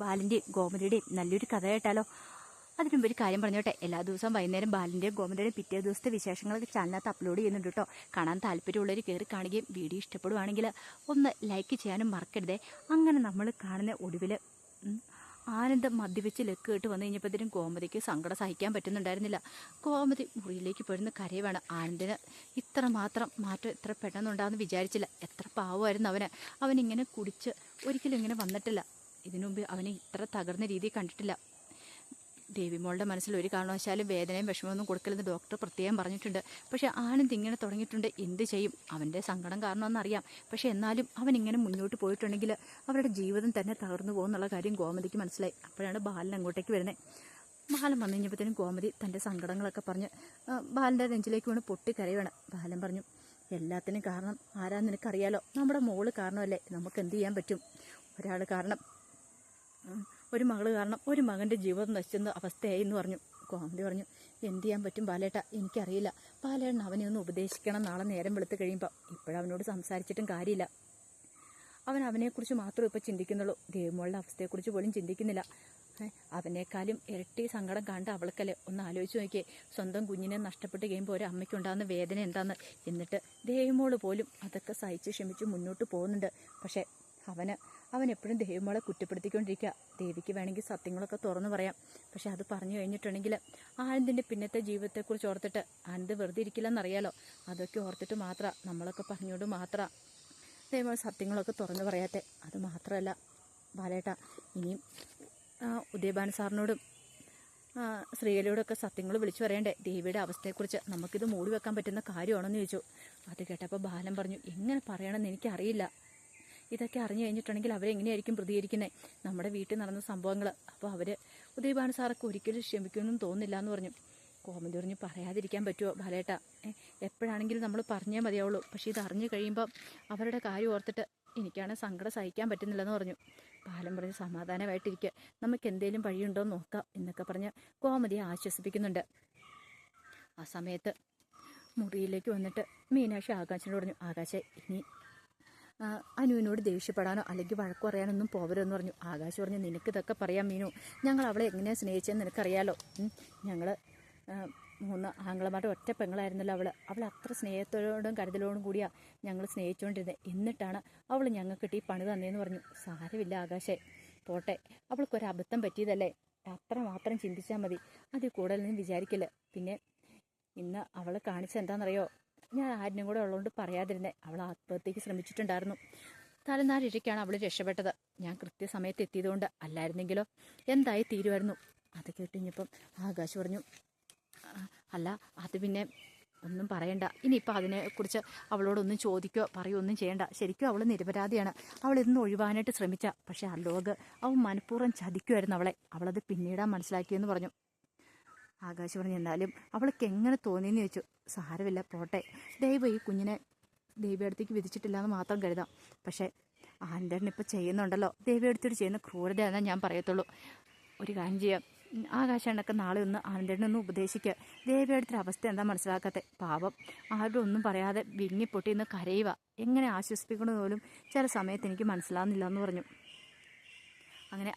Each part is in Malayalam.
ബാലിൻ്റെയും ഗോമതിയുടെയും നല്ലൊരു കഥ കേട്ടാലോ? അതിന് മുമ്പ് ഒരു കാര്യം പറഞ്ഞോട്ടെ. എല്ലാ ദിവസവും വൈകുന്നേരം ബാലിൻ്റെയും ഗോമതിയുടെയും പിറ്റേ ദിവസത്തെ വിശേഷങ്ങളൊക്കെ ചാനലിനകത്ത് അപ്ലോഡ് ചെയ്യുന്നുണ്ട് കേട്ടോ. കാണാൻ താല്പര്യമുള്ളവർ കയറി കാണുകയും വീഡിയോ ഇഷ്ടപ്പെടുവാണെങ്കിൽ ഒന്ന് ലൈക്ക് ചെയ്യാനും മറക്കരുതേ. അങ്ങനെ നമ്മൾ കാണുന്ന ഒടുവിൽ ആനന്ദം മദ്യപിച്ച് ലക്ക് കേട്ട് വന്നു കഴിഞ്ഞപ്പോഴത്തേനും ഗോമതിക്ക് സങ്കടം സഹിക്കാൻ പറ്റുന്നുണ്ടായിരുന്നില്ല. ഗോമതി മുറിയിലേക്ക് പോയിരുന്ന കരയുവാണ്. ആനന്ദിന് ഇത്ര മാത്രം മാറ്റം ഇത്ര പെട്ടെന്നുണ്ടാകുമെന്ന് വിചാരിച്ചില്ല. എത്ര പാവമായിരുന്നു അവനിങ്ങനെ കുടിച്ച് ഒരിക്കലും ഇങ്ങനെ വന്നിട്ടില്ല. ഇതിനു മുമ്പ് അവനെ ഇത്ര തകർന്ന രീതി കണ്ടിട്ടില്ല. ദേവിമോളുടെ മനസ്സിൽ ഒരു കാരണവശാലും വേദനയും വിഷമമൊന്നും കൊടുക്കലെന്ന് ഡോക്ടർ പ്രത്യേകം പറഞ്ഞിട്ടുണ്ട്. പക്ഷേ ആനന്ദ് ഇങ്ങനെ തുടങ്ങിയിട്ടുണ്ട്. എന്ത് ചെയ്യും? അവൻ്റെ സങ്കടം കാരണമെന്നറിയാം. പക്ഷേ എന്നാലും അവൻ ഇങ്ങനെ മുന്നോട്ട് പോയിട്ടുണ്ടെങ്കിൽ അവരുടെ ജീവിതം തന്നെ തകർന്നു പോകുന്നുള്ള കാര്യം ഗോമതിക്ക് മനസ്സിലായി. അപ്പോഴാണ് ബാലൻ അങ്ങോട്ടേക്ക് വരുന്നത്. ബാലൻ വന്നു കഴിഞ്ഞപ്പോഴത്തേനും ഗോമതി തൻ്റെ സങ്കടങ്ങളൊക്കെ പറഞ്ഞ് ബാലൻ്റെ നെഞ്ചിലേക്ക് വീണ് പൊട്ടിക്കരയുവാണ്. ബാലൻ പറഞ്ഞു, എല്ലാത്തിനും കാരണം ആരാന്ന് നിനക്കറിയാലോ. നമ്മുടെ മോള് കാരണമല്ലേ. നമുക്ക് എന്ത് ചെയ്യാൻ പറ്റും? ഒരാൾ കാരണം, ഒരു മകള് കാരണം ഒരു മകൻ്റെ ജീവിതം നശിച്ചെന്ന അവസ്ഥയായി എന്ന് പറഞ്ഞു. ഗോമതി പറഞ്ഞു, എന്ത് ചെയ്യാൻ പറ്റും ബാലേട്ട, എനിക്കറിയില്ല. ബാലേട്ടൻ അവനെ ഒന്ന് ഉപദേശിക്കണം. നാളെ നേരം വെളുത്ത് കഴിയുമ്പോൾ ഇപ്പോഴവനോട് സംസാരിച്ചിട്ടും കാര്യമില്ല. അവനെക്കുറിച്ച് മാത്രമേ ഇപ്പോൾ ചിന്തിക്കുന്നുള്ളൂ. ദേവിമോളുടെ അവസ്ഥയെക്കുറിച്ച് പോലും ചിന്തിക്കുന്നില്ല. അവനേക്കാളും ഇരട്ടി സങ്കടം കണ്ട് അവൾക്കല്ലേ. ഒന്ന് ആലോചിച്ച് നോക്കിയേ, സ്വന്തം കുഞ്ഞിനെ നഷ്ടപ്പെട്ട് കഴിയുമ്പോൾ ഒരു അമ്മയ്ക്കുണ്ടാകുന്ന വേദന എന്താന്ന്. എന്നിട്ട് ദേവിമോള് പോലും അതൊക്കെ സഹിച്ച് ക്ഷമിച്ച് മുന്നോട്ട് പോകുന്നുണ്ട്. പക്ഷേ അവൻ എപ്പോഴും ദേവിമോളെ കുറ്റപ്പെടുത്തിക്കൊണ്ടിരിക്കുക. ദേവിക്ക് വേണമെങ്കിൽ സത്യങ്ങളൊക്കെ തുറന്നു പറയാം. പക്ഷെ അത് പറഞ്ഞു കഴിഞ്ഞിട്ടുണ്ടെങ്കിൽ ആനന്ദിൻ്റെ പിന്നത്തെ ജീവിതത്തെക്കുറിച്ച് ഓർത്തിട്ട് ആനന്ദ് വെറുതെ ഇരിക്കില്ലെന്നറിയാലോ. അതൊക്കെ ഓർത്തിട്ട് മാത്രം നമ്മളൊക്കെ പറഞ്ഞുകൊണ്ട് മാത്രം ദേവിമോൾ സത്യങ്ങളൊക്കെ തുറന്നു പറയാത്തെ. അത് മാത്രമല്ല ബാലേട്ട, ഇനിയും ഉദയഭാൻ സാറിനോടും ശ്രീകലയോടൊക്കെ സത്യങ്ങൾ വിളിച്ചു പറയണ്ടേ ദേവിയുടെ അവസ്ഥയെക്കുറിച്ച്. നമുക്കിത് മൂടി വെക്കാൻ പറ്റുന്ന കാര്യമാണെന്ന് ചോദിച്ചു. അത് കേട്ടപ്പോൾ ബാലൻ പറഞ്ഞു, എങ്ങനെ പറയണമെന്ന് എനിക്കറിയില്ല. ഇതൊക്കെ അറിഞ്ഞു കഴിഞ്ഞിട്ടുണ്ടെങ്കിൽ അവരെങ്ങനെയായിരിക്കും പ്രതികരിക്കുന്നത്? നമ്മുടെ വീട്ടിൽ നടന്ന സംഭവങ്ങൾ. അപ്പോൾ ഉദയഭാൻ സാറൊക്കെ ഒരിക്കലും ക്ഷമിക്കുമെന്നും തോന്നില്ല എന്ന് പറഞ്ഞു. കോമതി പറഞ്ഞു, പറയാതിരിക്കാൻ പറ്റുമോ ബാലേട്ട? എപ്പോഴാണെങ്കിലും നമ്മൾ പറഞ്ഞേ മതിയാവുള്ളൂ. പക്ഷേ ഇത് അറിഞ്ഞു കഴിയുമ്പം അവരുടെ കാര്യം ഓർത്തിട്ട് എനിക്കാണ് സങ്കടം സഹിക്കാൻ പറ്റുന്നില്ലെന്ന് പറഞ്ഞു. ബാലൻ പറഞ്ഞ്, സമാധാനമായിട്ടിരിക്കുക, നമുക്ക് എന്തെങ്കിലും വഴിയുണ്ടോ എന്ന് നോക്കാം എന്നൊക്കെ പറഞ്ഞ് കോമതിയെ ആശ്വസിപ്പിക്കുന്നുണ്ട്. ആ സമയത്ത് മുറിയിലേക്ക് വന്നിട്ട് മീനാക്ഷി ആകാശിനോട് പറഞ്ഞു, ആകാശേ, ഇനി അനുവിനോട് ദേഷ്യപ്പെടാനോ അല്ലെങ്കിൽ വഴക്കു പറയാനൊന്നും പോകരുതെന്ന് പറഞ്ഞു. ആകാശ് പറഞ്ഞു, നിനക്കിതൊക്കെ പറയാം മീനു. ഞങ്ങൾ അവളെ എങ്ങനെയാണ് സ്നേഹിച്ചതെന്ന് നിനക്കറിയാലോ. ഞങ്ങൾ 3 ആങ്ങളമാരുടെ ഒറ്റ പെങ്ങളായിരുന്നല്ലോ അവൾ അത്ര സ്നേഹത്തോടും കരുതലോടും കൂടിയാണ് ഞങ്ങൾ സ്നേഹിച്ചുകൊണ്ടിരുന്നത്. എന്നിട്ടാണ് അവൾ ഞങ്ങൾക്ക് ഈ പണി തന്നേന്ന് പറഞ്ഞു. സാരമില്ല ആകാശേ, പോട്ടെ, അവൾക്കൊരബദ്ധം പറ്റിയതല്ലേ, അത്ര മാത്രം ചിന്തിച്ചാൽ മതി. അതിൽ കൂടുതലൊന്നും വിചാരിക്കില്ല. പിന്നെ ഇന്ന് അവൾ കാണിച്ചെന്താണെന്നറിയോ? ഞാൻ ആരിനും കൂടെ ഉള്ളതുകൊണ്ട് പറയാതിരുന്നേ. അവൾ ആത്മഹത്യക്ക് ശ്രമിച്ചിട്ടുണ്ടായിരുന്നു. തലനാരിഴയ്ക്കാണ് അവൾ രക്ഷപ്പെട്ടത്. ഞാൻ കൃത്യസമയത്ത് എത്തിയതുകൊണ്ട്. അല്ലായിരുന്നെങ്കിലോ എന്തായി തീരുമായിരുന്നു. അത് കേട്ടുകഴിഞ്ഞപ്പം ആകാശ് പറഞ്ഞു, അല്ല അത് പിന്നെ ഒന്നും പറയണ്ട. ഇനിയിപ്പോൾ അതിനെക്കുറിച്ച് അവളോടൊന്നും ചോദിക്കുകയോ പറയുകയോ ഒന്നും ചെയ്യണ്ട. ശരിക്കും അവൾ നിരപരാധിയാണ്. അവൾ ഇന്ന് ഒഴിവാനായിട്ട് ശ്രമിച്ച. പക്ഷെ അലോക് അവൻ മനഃപൂർവ്വം ചതിക്കുമായിരുന്നു അവളത് പിന്നീടാണ് മനസ്സിലാക്കിയെന്ന് പറഞ്ഞു. ആകാശ് പറഞ്ഞു, എന്നാലും അവൾക്ക് എങ്ങനെ തോന്നിയെന്ന് ചോദിച്ചു. സാരമില്ല, പോട്ടെ, ദൈവം ഈ കുഞ്ഞിനെ ദേവിയടുത്തേക്ക് വിധിച്ചിട്ടില്ല എന്ന് മാത്രം കരുതാം. പക്ഷേ ആനന്ദേട്ടൻ ഇപ്പോൾ ചെയ്യുന്നുണ്ടല്ലോ, ദേവിയടുത്തോട് ചെയ്യുന്ന ക്രൂരതയാണെന്ന് ഞാൻ പറയത്തുള്ളൂ. ഒരു കാര്യം ചെയ്യാം, ആകാശണ്ണൊക്കെ നാളെ ഒന്ന് ആനന്ദേട്ടനൊന്ന് ഉപദേശിക്കുക. ദേവിയടുത്തൊരു അവസ്ഥ എന്താ മനസ്സിലാക്കാത്തെ? പാവം, ആരുടെ ഒന്നും പറയാതെ വിങ്ങിപ്പൊട്ടി ഇന്ന് കരയുക. എങ്ങനെ ആശ്വസിപ്പിക്കണമെന്ന് പോലും ചില സമയത്ത് എനിക്ക് മനസ്സിലാകുന്നില്ല എന്ന് പറഞ്ഞു. അങ്ങനെ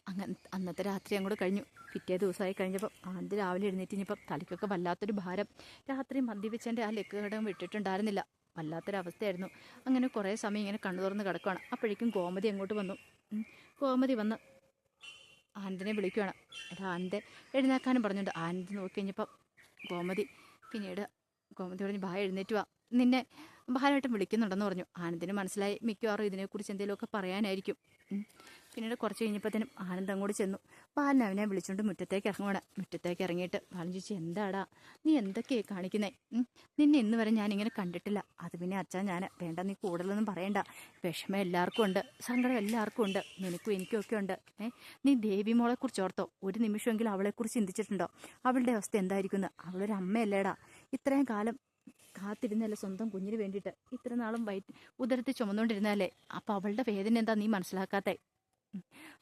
അന്നത്തെ രാത്രി അങ്ങോട്ട് കഴിഞ്ഞു. പിറ്റേ ദിവസമായി കഴിഞ്ഞപ്പോൾ ആനന്ദ് രാവിലെ എഴുന്നേറ്റിഞ്ഞപ്പം തലയ്ക്കൊക്കെ വല്ലാത്തൊരു ഭാരം. രാത്രി മദ്യപിച്ചതിൻ്റെ ആ ലക്ക് ഘടകം വിട്ടിട്ടുണ്ടായിരുന്നില്ല. വല്ലാത്തൊരവസ്ഥയായിരുന്നു. അങ്ങനെ കുറേ സമയം ഇങ്ങനെ കണ്ണു തുറന്ന് കിടക്കുകയാണ്. അപ്പോഴേക്കും ഗോമതി അങ്ങോട്ട് വന്നു. ഗോമതി വന്ന് ആനന്ദിനെ വിളിക്കുകയാണ്. എടാ ആനന്ദ് എഴുന്നേക്കാനും പറഞ്ഞിട്ടുണ്ട്. ആനന്ദ് നോക്കി കഴിഞ്ഞപ്പം പിന്നീട് ഗോമതി പറഞ്ഞ്, ഭായ എഴുന്നേറ്റ് വാ, നിന്നെ ഭാരമായിട്ടും വിളിക്കുന്നുണ്ടെന്ന് പറഞ്ഞു. ആനന്ദിന് മനസ്സിലായി മിക്കവാറും ഇതിനെക്കുറിച്ച് എന്തെങ്കിലുമൊക്കെ പറയാനായിരിക്കും. പിന്നീട് കുറച്ച് കഴിഞ്ഞപ്പോഴത്തേനും ആനന്ദ് അങ്ങോട്ട് ചെന്നു. ബാലൻ അവനെ വിളിച്ചുകൊണ്ട് മുറ്റത്തേക്ക് ഇറങ്ങുവാണ്. മുറ്റത്തേക്ക് ഇറങ്ങിയിട്ട് ബാലൻ ചോദിച്ചു, എന്താടാ നീ എന്തൊക്കെയായി കാണിക്കുന്നേ? നിന്നെ ഇന്ന് വരെ ഞാനിങ്ങനെ കണ്ടിട്ടില്ല. അത് പിന്നെ അച്ഛാ, ഞാൻ വേണ്ട, നീ കൂടുതലൊന്നും പറയണ്ട. വിഷമം എല്ലാവർക്കും ഉണ്ട്, സങ്കടം എല്ലാവർക്കും ഉണ്ട്, നിനക്കും എനിക്കും ഒക്കെ ഉണ്ട്. നീ ദേവിമോളെക്കുറിച്ച് ഓർത്തോ? ഒരു നിമിഷമെങ്കിലും അവളെക്കുറിച്ച് ചിന്തിച്ചിട്ടുണ്ടോ? അവളുടെ അവസ്ഥ എന്തായിരിക്കുന്നു? അവളൊരു അമ്മയല്ലേടാ. ഇത്രയും കാലം കാത്തിരുന്നല്ലേ സ്വന്തം കുഞ്ഞിന് വേണ്ടിയിട്ട്. ഇത്ര നാളും ഉദരത്തിൽ ചുമന്നുകൊണ്ടിരുന്നല്ലേ. അപ്പം അവളുടെ വേദന എന്താ നീ മനസ്സിലാക്കാത്തേ?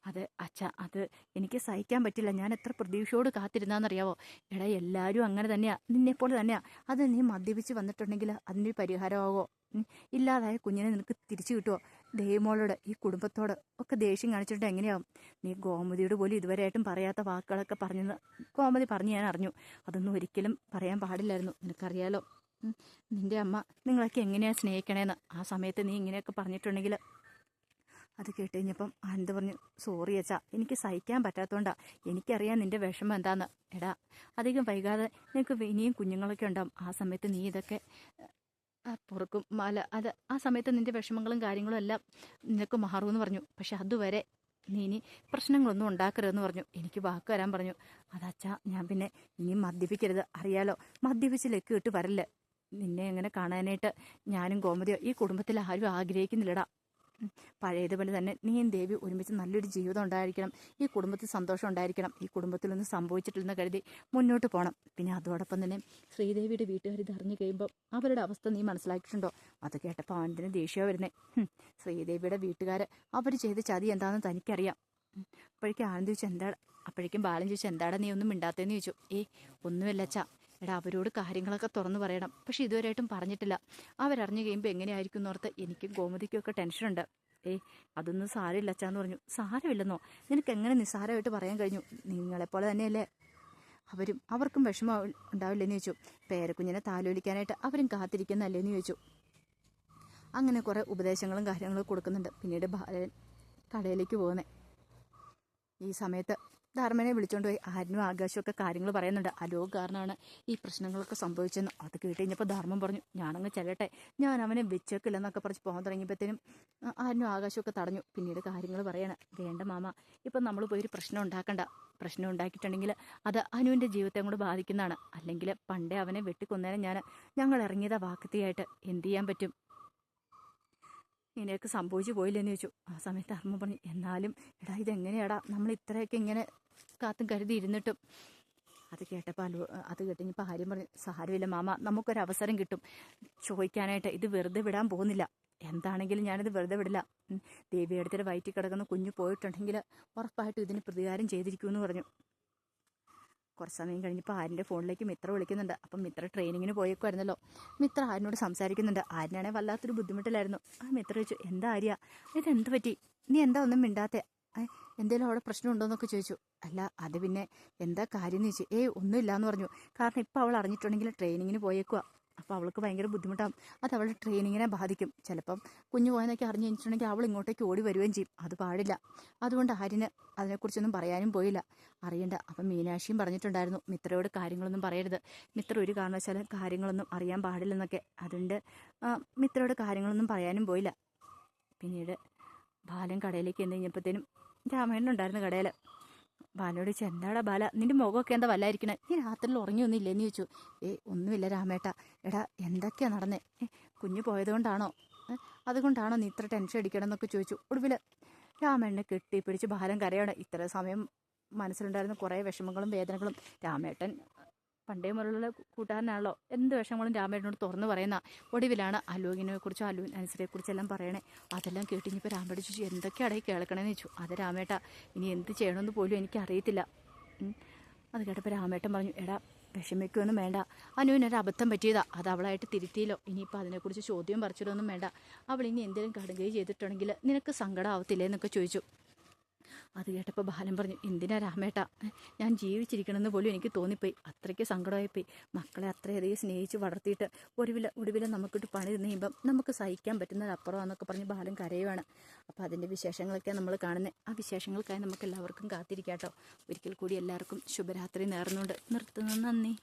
അത് അച്ഛാ, അത് എനിക്ക് സഹിക്കാൻ പറ്റില്ല. ഞാൻ എത്ര പ്രതീക്ഷയോട് കാത്തിരുന്നാന്നറിയാവോ? എടാ, എല്ലാവരും അങ്ങനെ തന്നെയാ, നിന്നെപ്പോലെ തന്നെയാ. അത് നീ മദ്യപിച്ച് വന്നിട്ടുണ്ടെങ്കിൽ അതിൻ്റെ പരിഹാരമാവോ? ഇല്ലാതായ കുഞ്ഞിനെ നിനക്ക് തിരിച്ചു കിട്ടുമോ? ദേവിമോളോട് ഈ കുടുംബത്തോട് ഒക്കെ ദേഷ്യം കാണിച്ചിട്ട് എങ്ങനെയാവും? നീ ഗോമതിയോട് പോലും ഇതുവരെയായിട്ടും പറയാത്ത വാക്കുകളൊക്കെ പറഞ്ഞെന്ന് ഗോമതി പറഞ്ഞ് ഞാൻ അറിഞ്ഞു. അതൊന്നും ഒരിക്കലും പറയാൻ പാടില്ലായിരുന്നു. നിനക്കറിയാലോ നിന്റെ അമ്മ നിങ്ങളൊക്കെ എങ്ങനെയാണ് സ്നേഹിക്കണേന്ന്. ആ സമയത്ത് നീ ഇങ്ങനെയൊക്കെ പറഞ്ഞിട്ടുണ്ടെങ്കിൽ. അത് കേട്ട് കഴിഞ്ഞപ്പം ആനന്ദ് പറഞ്ഞു, സോറി അച്ഛാ, എനിക്ക് സഹിക്കാൻ പറ്റാത്തതുകൊണ്ടാ. എനിക്കറിയാം നിന്റെ വിഷമം എന്താന്ന്. എടാ, അധികം വൈകാതെ നിനക്ക് ഇനിയും കുഞ്ഞുങ്ങളൊക്കെ ഉണ്ടാവും. ആ സമയത്ത് നീ ഇതൊക്കെ പൊറുക്കും അത് ആ സമയത്ത് നിന്റെ വിഷമങ്ങളും കാര്യങ്ങളും എല്ലാം നിനക്ക് മാറുമെന്ന് പറഞ്ഞു. പക്ഷെ അതുവരെ നീ ഇനി പ്രശ്നങ്ങളൊന്നും ഉണ്ടാക്കരുതെന്ന് പറഞ്ഞു. എനിക്ക് വാക്ക് വരാൻ പറഞ്ഞു. അതച്ഛാ, ഞാൻ പിന്നെ ഇനി മദ്യപിക്കരുത്. അറിയാലോ, മദ്യപിച്ച് ലക്ക് ഇട്ട് വരല്ലേ. നിന്നെ എങ്ങനെ കാണാനായിട്ട് ഞാനും ഗോമതിയോ ഈ കുടുംബത്തിൽ ആരും ആഗ്രഹിക്കുന്നില്ലടാ. പഴയതുപോലെ തന്നെ നീയും ദേവി ഒരുമിച്ച് നല്ലൊരു ജീവിതം ഉണ്ടായിരിക്കണം. ഈ കുടുംബത്തിൽ സന്തോഷം ഉണ്ടായിരിക്കണം. ഈ കുടുംബത്തിലൊന്നും സംഭവിച്ചിട്ടില്ലെന്ന് കരുതി മുന്നോട്ട് പോകണം. പിന്നെ അതോടൊപ്പം തന്നെ ശ്രീദേവിയുടെ വീട്ടുകാർ ഇത് അറിഞ്ഞു കഴിയുമ്പോൾ അവരുടെ അവസ്ഥ നീ മനസ്സിലാക്കിയിട്ടുണ്ടോ? അത് കേട്ടപ്പോൾ അവൻ്റെ ദേഷ്യം വരുന്നേ. ശ്രീദേവിയുടെ വീട്ടുകാർ അവർ ചെയ്ത ചതി എന്താണെന്ന് തനിക്കറിയാം. അപ്പോഴേക്കും ആനന്ദ് ചോദിച്ചു എന്താ, അപ്പോഴേക്കും ബാലൻ ചോദിച്ചു എന്താടാ നീ ഒന്നും മിണ്ടാത്തേന്ന് ചോദിച്ചു. ഒന്നുമില്ല അച്ഛാ, എടാ അവരോട് കാര്യങ്ങളൊക്കെ തുറന്നു പറയണം. പക്ഷെ ഇതുവരെയായിട്ടും പറഞ്ഞിട്ടില്ല. അവരറിഞ്ഞു കഴിയുമ്പോൾ എങ്ങനെയായിരിക്കും എന്നോർത്ത് എനിക്കും ഗോമതിക്കും ഒക്കെ ടെൻഷനുണ്ട്. അതൊന്നും സാരമില്ല അച്ഛാന്ന് പറഞ്ഞു. സാരമില്ലെന്നോ? നിനക്ക് എങ്ങനെ നിസ്സാരമായിട്ട് പറയാൻ കഴിഞ്ഞു? നിങ്ങളെപ്പോലെ തന്നെയല്ലേ അവർക്കും വിഷമം ഉണ്ടാവില്ലെന്ന് ചോദിച്ചു. പേരക്കുഞ്ഞിനെ താലോലിക്കാനായിട്ട് അവരും കാത്തിരിക്കുന്നല്ലേന്ന് ചോദിച്ചു. അങ്ങനെ കുറേ ഉപദേശങ്ങളും കാര്യങ്ങളും കൊടുക്കുന്നുണ്ട്. പിന്നീട് ബാലൻ കടയിലേക്ക് പോകുന്നേ. ഈ സമയത്ത് ധർമ്മനെ വിളിച്ചുകൊണ്ട് പോയി ആര്യനും ആകാശവും ഒക്കെ കാര്യങ്ങൾ പറയുന്നുണ്ട്. അലോക് കാരണമാണ് ഈ പ്രശ്നങ്ങളൊക്കെ സംഭവിച്ചെന്ന്. അത് കേട്ട് കഴിഞ്ഞപ്പോൾ ധർമ്മം പറഞ്ഞു, ഞാനങ്ങ് ചെല്ലട്ടെ, ഞാൻ അവനെ വെച്ചേക്കില്ലെന്നൊക്കെ പറഞ്ഞ് പോകാൻ തുടങ്ങിയപ്പോഴത്തേനും ആര്യനും ആകാശവും ഒക്കെ തടഞ്ഞു. പിന്നീട് കാര്യങ്ങൾ പറയാണ്, വേണ്ട മാമ, ഇപ്പം നമ്മൾ പോയൊരു പ്രശ്നം ഉണ്ടാക്കണ്ട. പ്രശ്നം ഉണ്ടാക്കിയിട്ടുണ്ടെങ്കിൽ അത് അനുവിൻ്റെ ജീവിതത്തെ കൂടെ ബാധിക്കുന്നതാണ്. അല്ലെങ്കിൽ പണ്ടേ അവനെ വെട്ടിക്കൊന്നേരം ഞങ്ങൾ ഇറങ്ങിയതാ വാക്കത്തിയായിട്ട്. എന്ത് ചെയ്യാൻ പറ്റും? ഇങ്ങനെയൊക്കെ സംഭവിച്ചു പോയില്ലെന്ന് ചോദിച്ചു. ആ സമയത്ത് അമ്മ പറഞ്ഞു, എന്നാലും എടാ ഇതെങ്ങനെയാടാ നമ്മൾ ഇത്രയൊക്കെ ഇങ്ങനെ കാത്തും കരുതി ഇരുന്നിട്ടും. അത് കേട്ടപ്പോൾ അത് കേട്ടിപ്പോൾ ആര്യം പറഞ്ഞു, സാരമില്ല മാമ, നമുക്കൊരവസരം കിട്ടും ചോദിക്കാനായിട്ട്. ഇത് വെറുതെ വിടാൻ പോകുന്നില്ല. എന്താണെങ്കിലും ഞാനിത് വെറുതെ വിടില്ല. ദേവിയെടുത്തിട്ട് വയറ്റിൽ കിടക്കുന്ന കുഞ്ഞു പോയിട്ടുണ്ടെങ്കിൽ ഉറപ്പായിട്ടും ഇതിന് പ്രതികാരം ചെയ്തിരിക്കുമെന്ന് പറഞ്ഞു. കുറച്ച് സമയം കഴിഞ്ഞപ്പോൾ ആര്യൻ്റെ ഫോണിലേക്ക് മിത്ര വിളിക്കുന്നുണ്ട്. അപ്പം മിത്ര ട്രെയിനിങ്ങിന് പോയേക്കുമായിരുന്നല്ലോ. മിത്ര ആര്യനോട് സംസാരിക്കുന്നുണ്ട്. ആര്യനാണെങ്കിൽ വല്ലാത്തൊരു ബുദ്ധിമുട്ടിലായിരുന്നു. ആ മിത്ര ചോദിച്ചു, എന്താ ആര്യ, ഇതെന്ത് പറ്റി? നീ എന്താ ഒന്നും മിണ്ടാത്തെ? എന്തേലും അവിടെ പ്രശ്നമുണ്ടോ എന്നൊക്കെ ചോദിച്ചു. അല്ല, അത് പിന്നെ എന്താ കാര്യം എന്ന് ചോദിച്ചു. ഒന്നുമില്ല എന്ന് പറഞ്ഞു. കാരണം ഇപ്പം അവൾ അറിഞ്ഞിട്ടുണ്ടെങ്കിൽ ട്രെയിനിങ്ങിന് പോയേക്കുക. അപ്പോൾ അവൾക്ക് ഭയങ്കര ബുദ്ധിമുട്ടാകും. അത് അവളുടെ ട്രെയിനിങ്ങിനെ ബാധിക്കും. ചിലപ്പം കുഞ്ഞു പോയെന്നൊക്കെ അറിഞ്ഞു കഴിഞ്ഞിട്ടുണ്ടെങ്കിൽ അവൾ ഇങ്ങോട്ടേക്ക് ഓടി വരികയും ചെയ്യും. അത് പാടില്ല. അതുകൊണ്ട് ആര്യന് അതിനെക്കുറിച്ചൊന്നും പറയാനും പോയില്ല. അറിയണ്ട. അപ്പം മീനാക്ഷിയും പറഞ്ഞിട്ടുണ്ടായിരുന്നു മിത്രയോട് കാര്യങ്ങളൊന്നും പറയരുത്. മിത്ര ഒരു കാരണവശാലും കാര്യങ്ങളൊന്നും അറിയാൻ പാടില്ലെന്നൊക്കെ. അതുകൊണ്ട് മിത്രയോട് കാര്യങ്ങളൊന്നും പറയാനും പോയില്ല. പിന്നീട് ബാലൻ കടയിലേക്ക് ചെന്ന് കഴിഞ്ഞപ്പോഴത്തേനും രാമായണനുണ്ടായിരുന്നു കടയിൽ. ബാലനോട് ചോദിച്ചു, എന്താടാ ബാല, നിന്റെ മുഖമൊക്കെ എന്താ വല്ലായിരിക്കണേ? നീ രാത്രിയിൽ ഉറങ്ങിയൊന്നുമില്ലെന്ന് ചോദിച്ചു. ഒന്നുമില്ല രാമേട്ട. എടാ എന്തൊക്കെയാ നടന്നേ? കുഞ്ഞു പോയതുകൊണ്ടാണോ? അതുകൊണ്ടാണോ നീ ഇത്ര ടെൻഷൻ അടിക്കണം എന്നൊക്കെ ചോദിച്ചു. ഒടുവിൽ രാമേട്ടനെ കെട്ടിപ്പിടിച്ച് ബാലൻ കരയാണ്. ഇത്ര സമയം മനസ്സിലുണ്ടായിരുന്ന കുറേ വിഷമങ്ങളും വേദനകളും. രാമേട്ടൻ പണ്ടേ മുതലുള്ള കൂട്ടുകാരനാണല്ലോ. എന്ത് വിഷമങ്ങളും രാമേട്ടനോട് തുറന്നു പറയുന്ന. ഒടുവിലാണ് അലോകിനെ കുറിച്ചും അനുസരിയെ കുറിച്ചെല്ലാം പറയണേ. അതെല്ലാം കേട്ടിഞ്ഞപ്പോൾ രാമേട്ടൻ ചോദിച്ചു, എന്തൊക്കെയാണ് ഈ കേൾക്കണേന്ന് ചോദിച്ചു. അത് രാമേട്ട, ഇനി എന്ത് ചെയ്യണമെന്ന് പോലും എനിക്കറിയത്തില്ല. അത് കേട്ടപ്പോൾ രാമേട്ടൻ പറഞ്ഞു, എടാ വിഷമിക്കുകയൊന്നും വേണ്ട. അനുവിനൊരു അബദ്ധം പറ്റിയതാ. അത് അവളായിട്ട് തിരുത്തിയില്ലോ. ഇനിയിപ്പോൾ അതിനെക്കുറിച്ച് ചോദ്യം പറിച്ചിട്ടൊന്നും വേണ്ട. അവൾ ഇനി എന്തെങ്കിലും കടുകൈ ചെയ്തിട്ടുണ്ടെങ്കിൽ നിനക്ക് സങ്കടം ആവത്തില്ലേ എന്നൊക്കെ ചോദിച്ചു. അത് കേട്ടപ്പോൾ ബാലൻ പറഞ്ഞു, എന്തിനാ രാമേട്ട, ഞാൻ ജീവിച്ചിരിക്കണമെന്ന് പോലും എനിക്ക് തോന്നിപ്പോയി. അത്രയ്ക്ക് സങ്കടമായിപ്പോയി. മക്കളെ അത്രയധികം സ്നേഹിച്ച് വളർത്തിയിട്ട് ഒടുവിൽ നമുക്കിട്ട് പണി തന്നു കഴിയുമ്പം നമുക്ക് സഹിക്കാൻ പറ്റുന്നതിനപ്പുറമാണെന്നൊക്കെ പറഞ്ഞ് ബാലൻ കരയുവാണ്. അപ്പോൾ അതിൻ്റെ വിശേഷങ്ങളൊക്കെ നമ്മൾ കാണുന്നത്. ആ വിശേഷങ്ങൾക്കായി നമുക്ക് എല്ലാവർക്കും കാത്തിരിക്കാം കേട്ടോ. ഒരിക്കൽ കൂടി എല്ലാവർക്കും ശുഭരാത്രി നേർന്നുകൊണ്ട് നിർത്തുന്നു. നന്ദി.